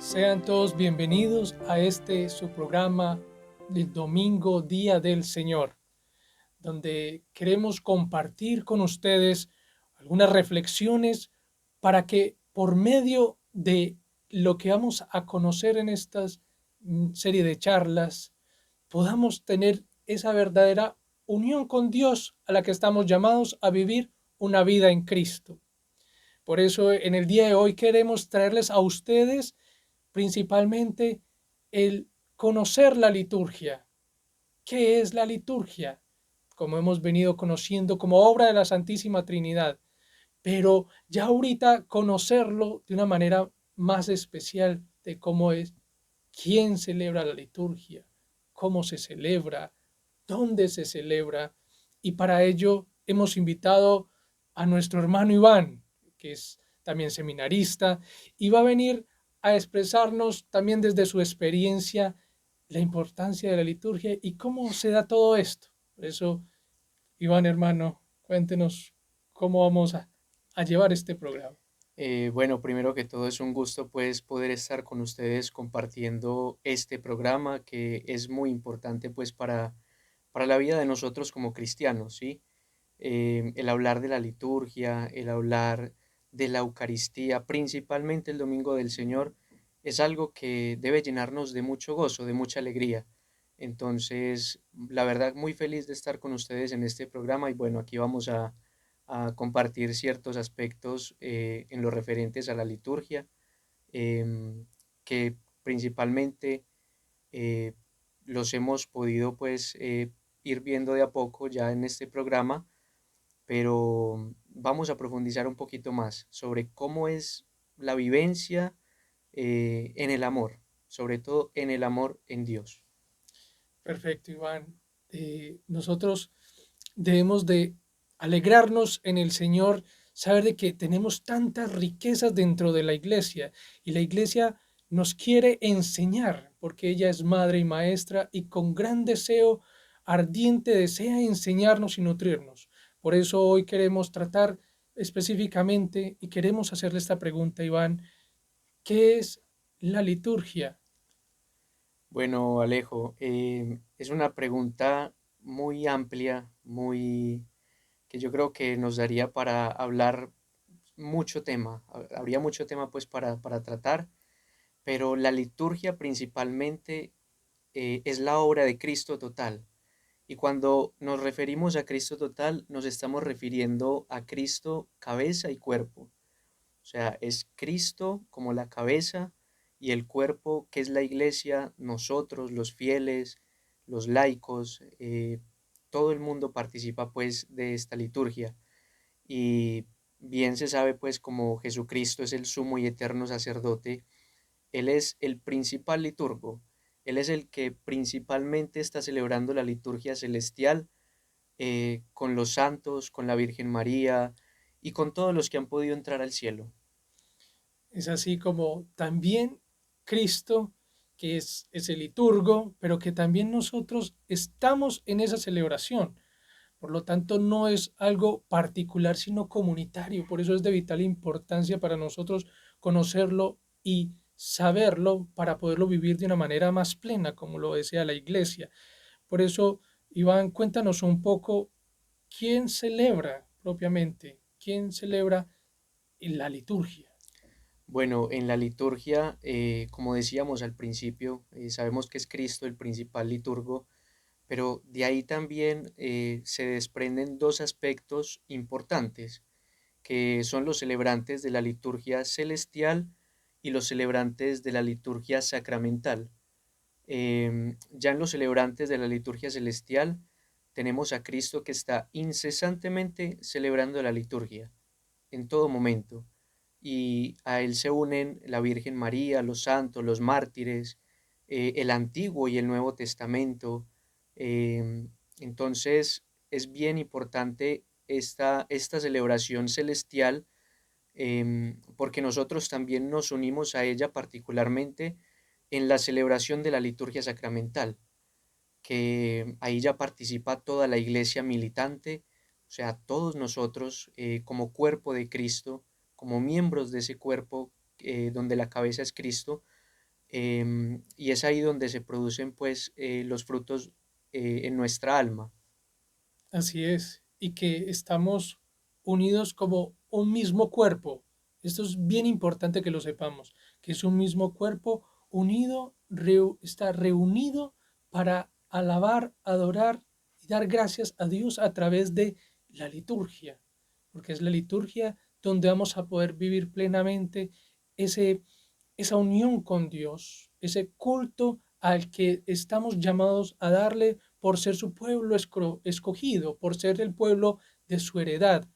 Sean todos bienvenidos a su programa del domingo, Día del Señor, donde queremos compartir con ustedes algunas reflexiones para que por medio de lo que vamos a conocer en esta serie de charlas, podamos tener esa verdadera unión con Dios a la que estamos llamados a vivir una vida en Cristo. Por eso en el día de hoy queremos traerles a ustedes principalmente el conocer la liturgia. ¿Qué es la liturgia? Como hemos venido conociendo como obra de la Santísima Trinidad, pero ya ahorita conocerlo de una manera más especial de cómo es, quién celebra la liturgia, cómo se celebra, dónde se celebra, y para ello hemos invitado a nuestro hermano Iván, que es también seminarista, y va a venir a expresarnos también desde su experiencia la importancia de la liturgia y cómo se da todo esto. Por eso, Iván, hermano, cuéntenos cómo vamos a llevar este programa. Bueno, primero que todo es un gusto pues poder estar con ustedes compartiendo este programa que es muy importante pues para la vida de nosotros como cristianos, ¿sí? El hablar de la liturgia, el hablar de la Eucaristía, principalmente el Domingo del Señor, es algo que debe llenarnos de mucho gozo, de mucha alegría. Entonces, la verdad, muy feliz de estar con ustedes en este programa y bueno, aquí vamos a compartir ciertos aspectos en lo referentes a la liturgia, que principalmente eh, los hemos podido pues ir viendo de a poco ya en este programa, pero vamos a profundizar un poquito más sobre cómo es la vivencia en el amor, sobre todo en el amor en Dios. Perfecto, Iván. Nosotros debemos de alegrarnos en el Señor, saber de que tenemos tantas riquezas dentro de la iglesia y la iglesia nos quiere enseñar porque ella es madre y maestra y con gran deseo ardiente desea enseñarnos y nutrirnos. Por eso hoy queremos tratar específicamente y queremos hacerle esta pregunta, Iván, ¿qué es la liturgia? Bueno, Alejo, es una pregunta muy amplia, muy que yo creo que nos daría para hablar mucho tema. Habría mucho tema pues para tratar, pero la liturgia principalmente es la obra de Cristo total. Y cuando nos referimos a Cristo total, nos estamos refiriendo a Cristo cabeza y cuerpo. O sea, es Cristo como la cabeza y el cuerpo que es la iglesia, nosotros, los fieles, los laicos, todo el mundo participa pues de esta liturgia. Y bien se sabe pues como Jesucristo es el sumo y eterno sacerdote, Él es el principal liturgo, Él es el que principalmente está celebrando la liturgia celestial con los santos, con la Virgen María y con todos los que han podido entrar al cielo. Es así como también Cristo, que es el liturgo, pero que también nosotros estamos en esa celebración. Por lo tanto, no es algo particular, sino comunitario. Por eso es de vital importancia para nosotros conocerlo y saberlo para poderlo vivir de una manera más plena, como lo desea la iglesia. Por eso, Iván, cuéntanos un poco quién celebra propiamente, quién celebra en la liturgia. Bueno, en la liturgia, como decíamos al principio, sabemos que es Cristo el principal liturgo, pero de ahí también se desprenden dos aspectos importantes, que son los celebrantes de la liturgia celestial y los celebrantes de la liturgia sacramental. Ya en los celebrantes de la liturgia celestial tenemos a Cristo que está incesantemente celebrando la liturgia en todo momento. Y a él se unen la Virgen María, los santos, los mártires, el Antiguo y el Nuevo Testamento. Entonces es bien importante esta celebración celestial, porque nosotros también nos unimos a ella particularmente en la celebración de la liturgia sacramental, que ahí ya participa toda la iglesia militante, o sea, todos nosotros como cuerpo de Cristo, como miembros de ese cuerpo donde la cabeza es Cristo, y es ahí donde se producen pues los frutos en nuestra alma. Así es, y que estamos unidos como un mismo cuerpo. Esto es bien importante que lo sepamos, que es un mismo cuerpo unido, está reunido para alabar, adorar y dar gracias a Dios a través de la liturgia, porque es la liturgia donde vamos a poder vivir plenamente ese, esa unión con Dios, ese culto al que estamos llamados a darle por ser su pueblo escogido, por ser el pueblo de su heredad.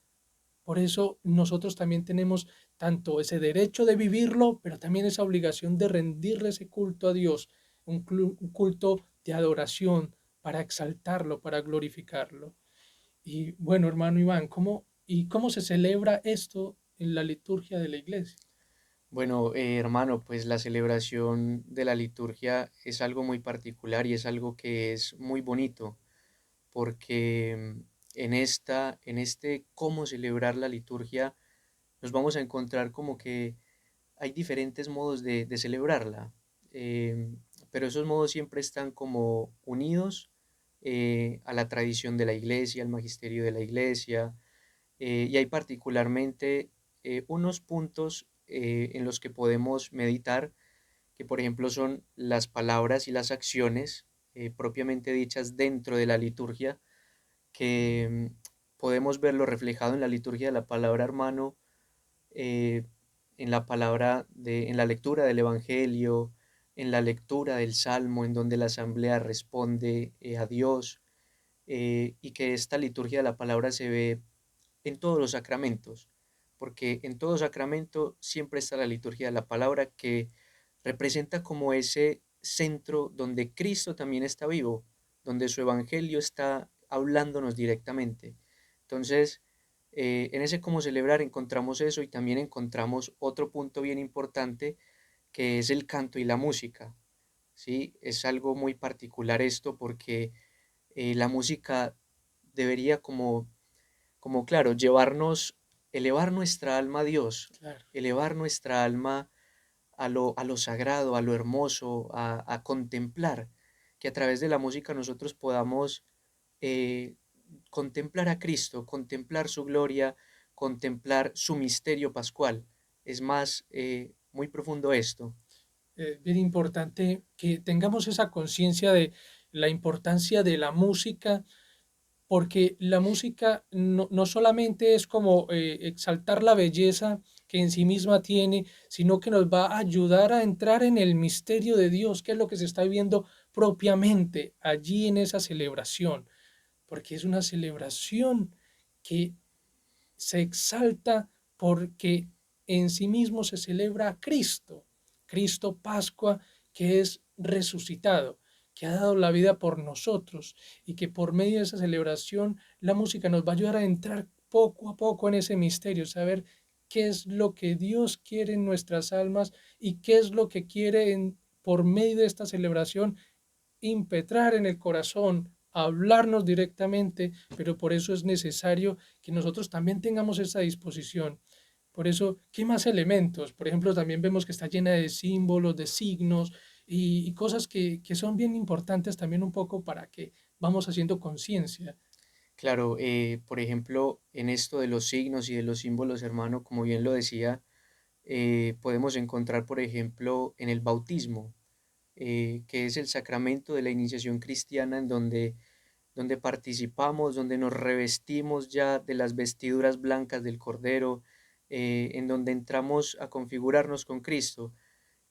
Por eso nosotros también tenemos tanto ese derecho de vivirlo, pero también esa obligación de rendirle ese culto a Dios, un culto de adoración para exaltarlo, para glorificarlo. Y bueno, hermano Iván, ¿cómo se celebra esto en la liturgia de la iglesia? Bueno, hermano, pues la celebración de la liturgia es algo muy particular y es algo que es muy bonito, porque en este cómo celebrar la liturgia, nos vamos a encontrar como que hay diferentes modos de celebrarla, pero esos modos siempre están como unidos a la tradición de la iglesia, al magisterio de la iglesia, y hay particularmente unos puntos en los que podemos meditar, que por ejemplo son las palabras y las acciones propiamente dichas dentro de la liturgia, que podemos verlo reflejado en la liturgia de la palabra, hermano, eh, en la en la lectura del Evangelio, en la lectura del Salmo, en donde la asamblea responde a Dios, y que esta liturgia de la palabra se ve en todos los sacramentos, porque en todo sacramento siempre está la liturgia de la palabra, que representa como ese centro donde Cristo también está vivo, donde su evangelio está hablándonos directamente. Entonces, en ese cómo celebrar encontramos eso, y también encontramos otro punto bien importante, que es el canto y la música. ¿Sí? Es algo muy particular esto, porque la música debería como claro, elevar nuestra alma a Dios, Claro. elevar nuestra alma a lo sagrado, a lo hermoso, a contemplar, que a través de la música nosotros podamos eh, contemplar a Cristo, contemplar su gloria, contemplar su misterio pascual. Es más, muy profundo esto. Bien importante que tengamos esa conciencia de la importancia de la música, porque la música no solamente es como exaltar la belleza que en sí misma tiene, sino que nos va a ayudar a entrar en el misterio de Dios, que es lo que se está viviendo propiamente allí en esa celebración, porque es una celebración que se exalta porque en sí mismo se celebra a Cristo, Cristo Pascua, que es resucitado, que ha dado la vida por nosotros y que por medio de esa celebración la música nos va a ayudar a entrar poco a poco en ese misterio, saber qué es lo que Dios quiere en nuestras almas y qué es lo que quiere por medio de esta celebración impetrar en el corazón, hablarnos directamente, pero por eso es necesario que nosotros también tengamos esa disposición. Por eso, ¿qué más elementos? Por ejemplo, también vemos que está llena de símbolos, de signos y cosas que son bien importantes también un poco para que vamos haciendo conciencia. Claro, por ejemplo, en esto de los signos y de los símbolos, hermano, como bien lo decía, podemos encontrar, por ejemplo, en el bautismo, que es el sacramento de la iniciación cristiana, en donde participamos, donde nos revestimos ya de las vestiduras blancas del Cordero, en donde entramos a configurarnos con Cristo.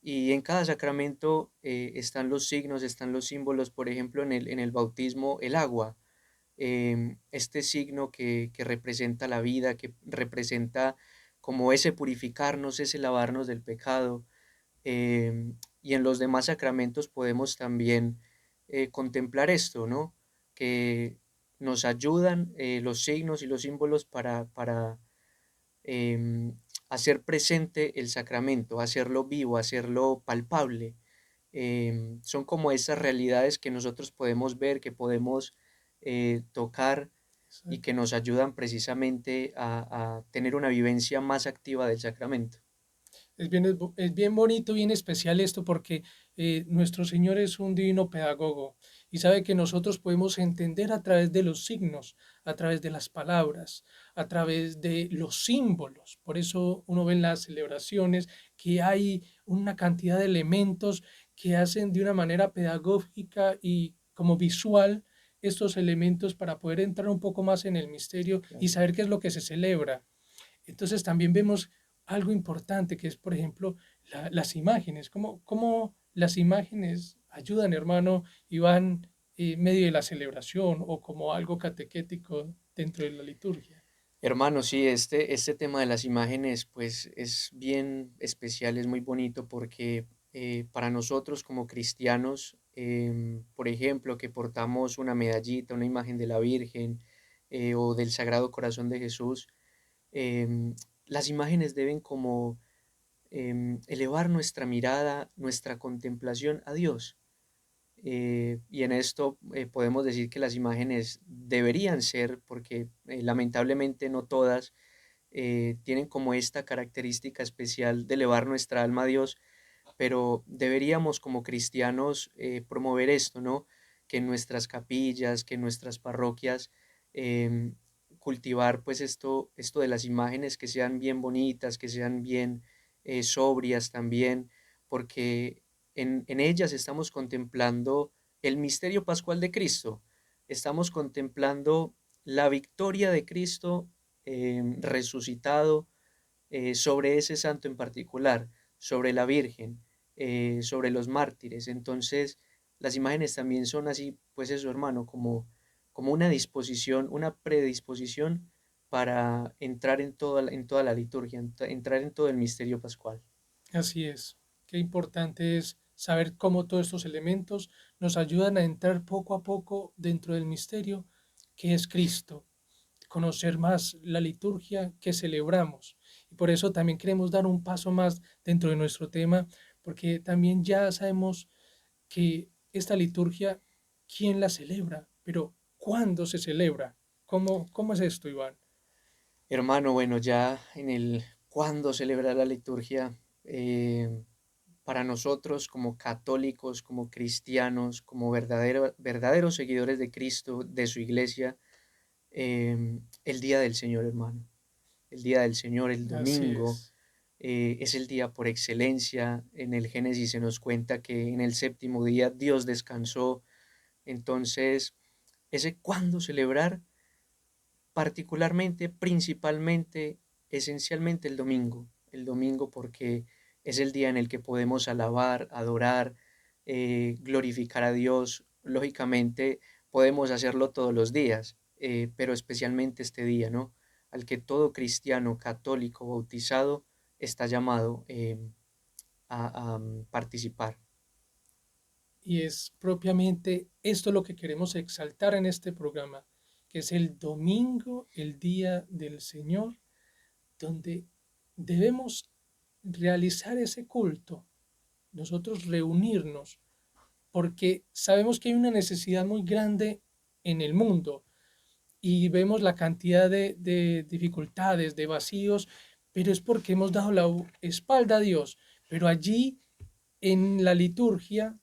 Y en cada sacramento están los signos, están los símbolos, por ejemplo, en el bautismo, el agua, este signo que representa la vida, que representa como ese purificarnos, ese lavarnos del pecado. Y en los demás sacramentos podemos también contemplar esto, ¿no? Que nos ayudan los signos y los símbolos para hacer presente el sacramento, hacerlo vivo, hacerlo palpable. Son como esas realidades que nosotros podemos ver, que podemos tocar, y que Exacto. nos ayudan precisamente a tener una vivencia más activa del sacramento. Es bien bonito, bien especial esto porque nuestro Señor es un divino pedagogo y sabe que nosotros podemos entender a través de los signos, a través de las palabras, a través de los símbolos. Por eso uno ve en las celebraciones que hay una cantidad de elementos que hacen de una manera pedagógica y como visual estos elementos para poder entrar un poco más en el misterio y Claro. saber qué es lo que se celebra. Entonces también vemos algo importante que es, por ejemplo, las imágenes, cómo las imágenes ayudan, hermano, y van en medio de la celebración o como algo catequético dentro de la liturgia. Hermano, sí, este tema de las imágenes, pues es bien especial, es muy bonito porque para nosotros como cristianos, por ejemplo, que portamos una medallita, una imagen de la Virgen o del Sagrado Corazón de Jesús, em, las imágenes deben como elevar nuestra mirada, nuestra contemplación a Dios. Y en esto podemos decir que las imágenes deberían ser, porque lamentablemente no todas tienen como esta característica especial de elevar nuestra alma a Dios, pero deberíamos como cristianos promover esto, ¿no? Que en nuestras capillas, que en nuestras parroquias, em, cultivar pues esto de las imágenes que sean bien bonitas, que sean bien sobrias también, porque en ellas estamos contemplando el misterio pascual de Cristo, estamos contemplando la victoria de Cristo resucitado sobre ese santo en particular, sobre la Virgen, sobre los mártires. Entonces, las imágenes también son así, pues eso, hermano, como una disposición, una predisposición para entrar en toda la liturgia, entrar en todo el misterio pascual. Así es. Qué importante es saber cómo todos estos elementos nos ayudan a entrar poco a poco dentro del misterio que es Cristo, conocer más la liturgia que celebramos. Y por eso también queremos dar un paso más dentro de nuestro tema, porque también ya sabemos que esta liturgia, ¿quién la celebra? Pero ¿cuándo se celebra? ¿Cómo es esto, Iván? Hermano, bueno, ya en el cuándo celebrar la liturgia, para nosotros como católicos, como cristianos, como verdaderos seguidores de Cristo, de su iglesia, el día del Señor, hermano. El día del Señor, el Así domingo, es. es el día por excelencia. En el Génesis se nos cuenta que en el séptimo día Dios descansó. Entonces, ese cuándo celebrar, particularmente, principalmente, esencialmente el domingo porque es el día en el que podemos alabar, adorar, glorificar a Dios. Lógicamente, podemos hacerlo todos los días, pero especialmente este día, ¿no? Al que todo cristiano católico bautizado está llamado a participar. Y es propiamente esto lo que queremos exaltar en este programa, que es el domingo, el día del Señor, donde debemos realizar ese culto, nosotros reunirnos, porque sabemos que hay una necesidad muy grande en el mundo y vemos la cantidad de dificultades, de vacíos, pero es porque hemos dado la espalda a Dios. Pero allí en la liturgia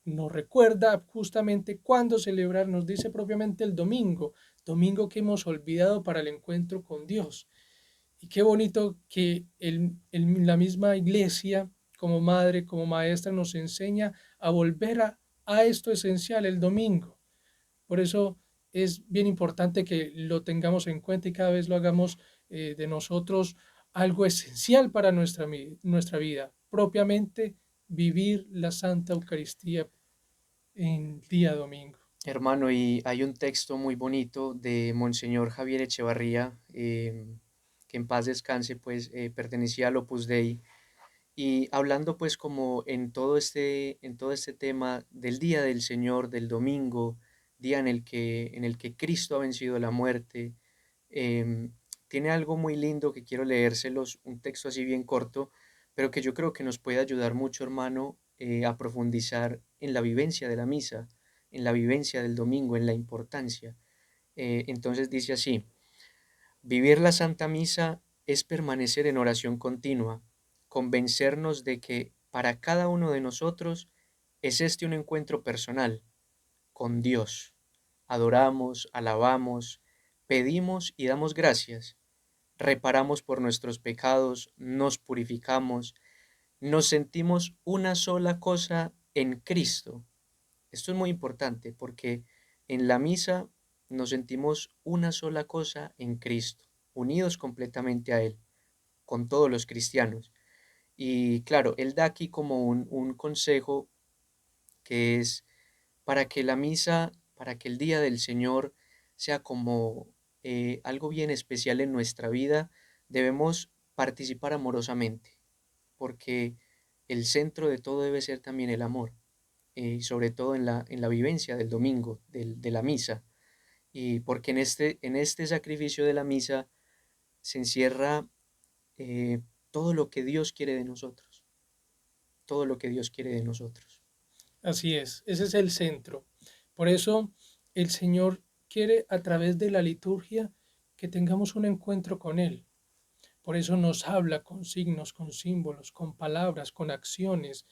nos recuerda justamente cuándo celebrar, nos dice propiamente el domingo, domingo que hemos olvidado para el encuentro con Dios. Y qué bonito que la misma iglesia, como madre, como maestra, nos enseña a volver a esto esencial, el domingo. Por eso es bien importante que lo tengamos en cuenta y cada vez lo hagamos de nosotros algo esencial para nuestra vida, propiamente vivir la Santa Eucaristía en día domingo. Hermano, y hay un texto muy bonito de Monseñor Javier Echevarría, que en paz descanse, pues pertenecía al Opus Dei, y hablando pues como en todo este tema del día del Señor, del domingo, día en el que Cristo ha vencido la muerte, tiene algo muy lindo que quiero leérselos, un texto así bien corto, pero que yo creo que nos puede ayudar mucho, hermano, a profundizar en la vivencia de la misa, en la vivencia del domingo, en la importancia. Entonces dice así: vivir la Santa Misa es permanecer en oración continua, convencernos de que para cada uno de nosotros es este un encuentro personal con Dios. Adoramos, alabamos, pedimos y damos gracias. Reparamos por nuestros pecados, nos purificamos, nos sentimos una sola cosa en Cristo. Esto es muy importante porque en la misa nos sentimos una sola cosa en Cristo, unidos completamente a Él, con todos los cristianos. Y claro, Él da aquí como un consejo que es para que la misa, para que el día del Señor sea como algo bien especial en nuestra vida, debemos participar amorosamente, porque el centro de todo debe ser también el amor, y sobre todo en la vivencia del domingo, de la misa, y porque en este sacrificio de la misa se encierra todo lo que Dios quiere de nosotros, todo lo que Dios quiere de nosotros. Así es, ese es el centro. Por eso el Señor quiere a través de la liturgia que tengamos un encuentro con Él. Por eso nos habla con signos, con símbolos, con palabras, con acciones,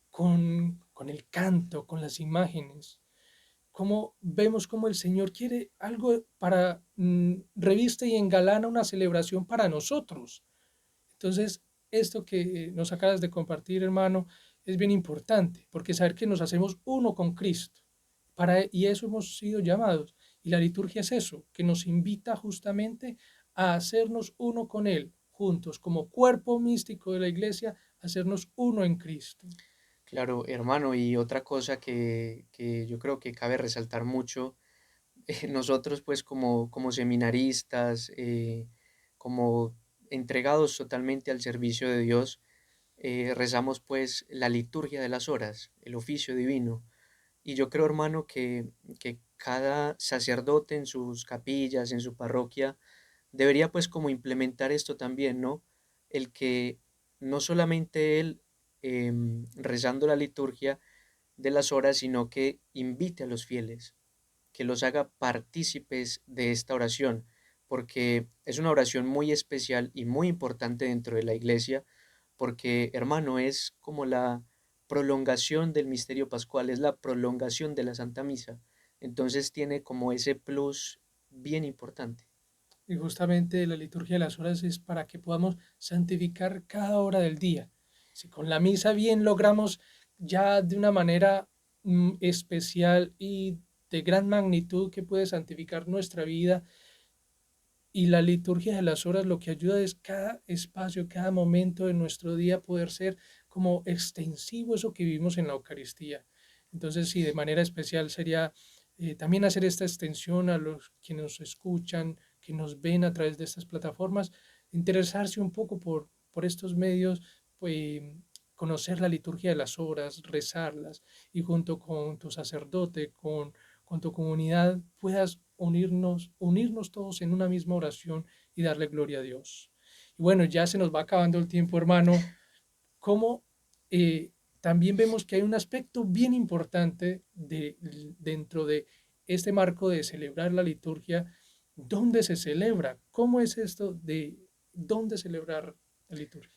con el canto, con las imágenes. Como vemos como el Señor quiere algo para reviste y engalana una celebración para nosotros. Entonces, esto que nos acabas de compartir, hermano, es bien importante, porque saber que nos hacemos uno con Cristo, y eso hemos sido llamados. Y la liturgia es eso, que nos invita justamente a hacernos uno con Él, juntos, como cuerpo místico de la iglesia, hacernos uno en Cristo. Claro, hermano, y otra cosa que yo creo que cabe resaltar mucho, nosotros pues como seminaristas, como entregados totalmente al servicio de Dios, rezamos pues la liturgia de las horas, el oficio divino. Y yo creo, hermano, que cada sacerdote en sus capillas, en su parroquia, debería pues como implementar esto también, ¿no? El que no solamente él rezando la liturgia de las horas, sino que invite a los fieles, que los haga partícipes de esta oración, porque es una oración muy especial y muy importante dentro de la iglesia, porque, hermano, es como la prolongación del misterio pascual, es la prolongación de la Santa Misa. Entonces tiene como ese plus bien importante. Y justamente la liturgia de las horas es para que podamos santificar cada hora del día. Si con la misa bien logramos ya de una manera especial y de gran magnitud que puede santificar nuestra vida, y la liturgia de las horas lo que ayuda es cada espacio, cada momento de nuestro día poder ser como extensivo eso que vivimos en la Eucaristía. Entonces, sí, de manera especial sería también hacer esta extensión a los que nos escuchan, que nos ven a través de estas plataformas, interesarse un poco por estos medios, pues, conocer la liturgia de las horas, rezarlas y junto con tu sacerdote, con tu comunidad puedas unirnos todos en una misma oración y darle gloria a Dios. Y bueno, ya se nos va acabando el tiempo, hermano. Como también vemos que hay un aspecto bien importante dentro de este marco de celebrar la liturgia, ¿dónde se celebra? ¿Cómo es esto de dónde celebrar la liturgia?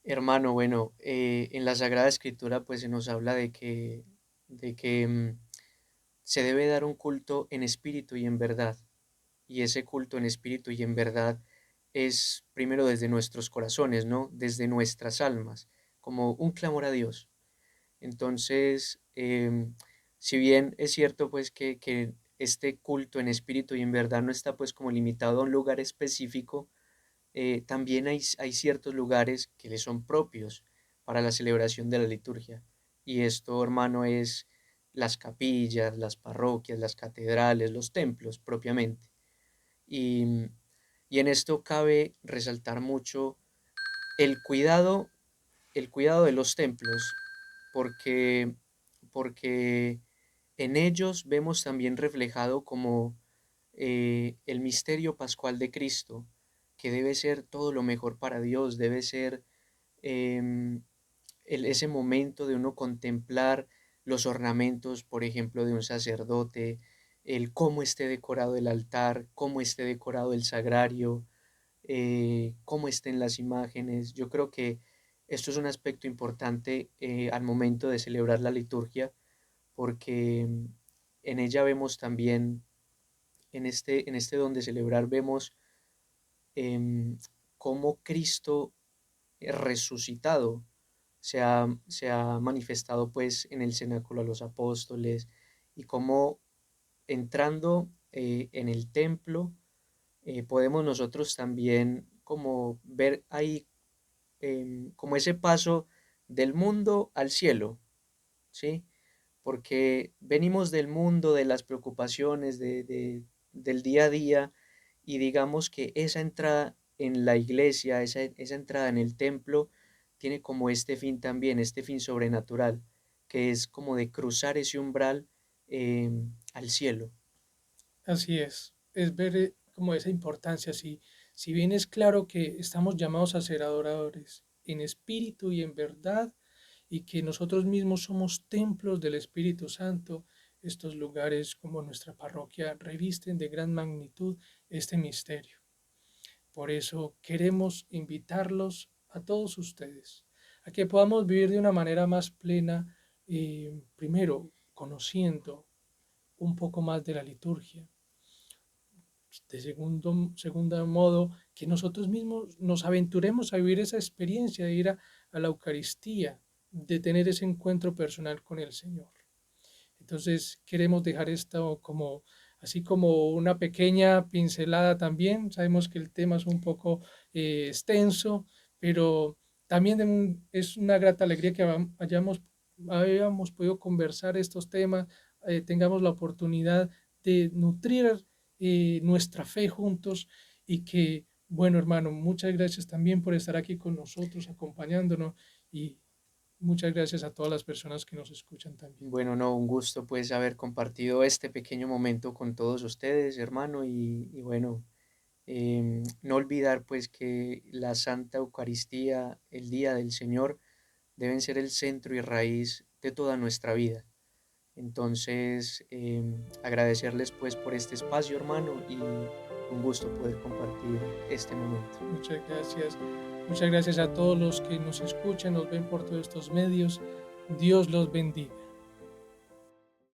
Hermano, bueno, en la Sagrada Escritura pues se nos habla de que se debe dar un culto en espíritu y en verdad. Y ese culto en espíritu y en verdad es primero desde nuestros corazones, ¿no? Desde nuestras almas, como un clamor a Dios. Entonces, si bien es cierto pues que este culto en espíritu y en verdad no está pues como limitado a un lugar específico, también hay ciertos lugares que le son propios para la celebración de la liturgia. Y esto, hermano, es las capillas, las parroquias, las catedrales, los templos propiamente. Y, y en esto cabe resaltar mucho el cuidado, el cuidado de los templos, porque, porque en ellos vemos también reflejado como el misterio pascual de Cristo, que debe ser todo lo mejor para Dios, debe ser em, ese momento de uno contemplar los ornamentos, por ejemplo, de un sacerdote, el cómo esté decorado el altar, cómo esté decorado el sagrario, cómo estén las imágenes. Yo creo que esto es un aspecto importante al momento de celebrar la liturgia, porque en ella vemos también, en este don de celebrar, vemos em, cómo Cristo resucitado se ha manifestado pues en el cenáculo a los apóstoles y cómo entrando en el templo podemos nosotros también como ver ahí como ese paso del mundo al cielo, ¿sí? Porque venimos del mundo, de las preocupaciones, del día a día, y digamos que esa entrada en la iglesia, esa entrada en el templo, tiene como este fin también, este fin sobrenatural, que es como de cruzar ese umbral al cielo. Así es ver como esa importancia. Si bien es claro que estamos llamados a ser adoradores en espíritu y en verdad, y que nosotros mismos somos templos del Espíritu Santo, estos lugares como nuestra parroquia revisten de gran magnitud este misterio. Por eso queremos invitarlos a todos ustedes a que podamos vivir de una manera más plena, primero conociendo un poco más de la liturgia, segundo modo, que nosotros mismos nos aventuremos a vivir esa experiencia de ir a la Eucaristía, de tener ese encuentro personal con el Señor. Entonces queremos dejar esto como así como una pequeña pincelada también. Sabemos que el tema es un poco extenso, pero también es una grata alegría que hayamos podido conversar estos temas, tengamos la oportunidad de nutrir nuestra fe juntos y que, bueno, hermano, muchas gracias también por estar aquí con nosotros, acompañándonos y muchas gracias a todas las personas que nos escuchan también. Bueno, no, un gusto pues haber compartido este pequeño momento con todos ustedes, hermano, y bueno, no olvidar pues que la Santa Eucaristía, el Día del Señor, deben ser el centro y raíz de toda nuestra vida. Entonces, agradecerles pues por este espacio, hermano, y un gusto poder compartir este momento. Muchas gracias. Muchas gracias a todos los que nos escuchan, nos ven por todos estos medios. Dios los bendiga.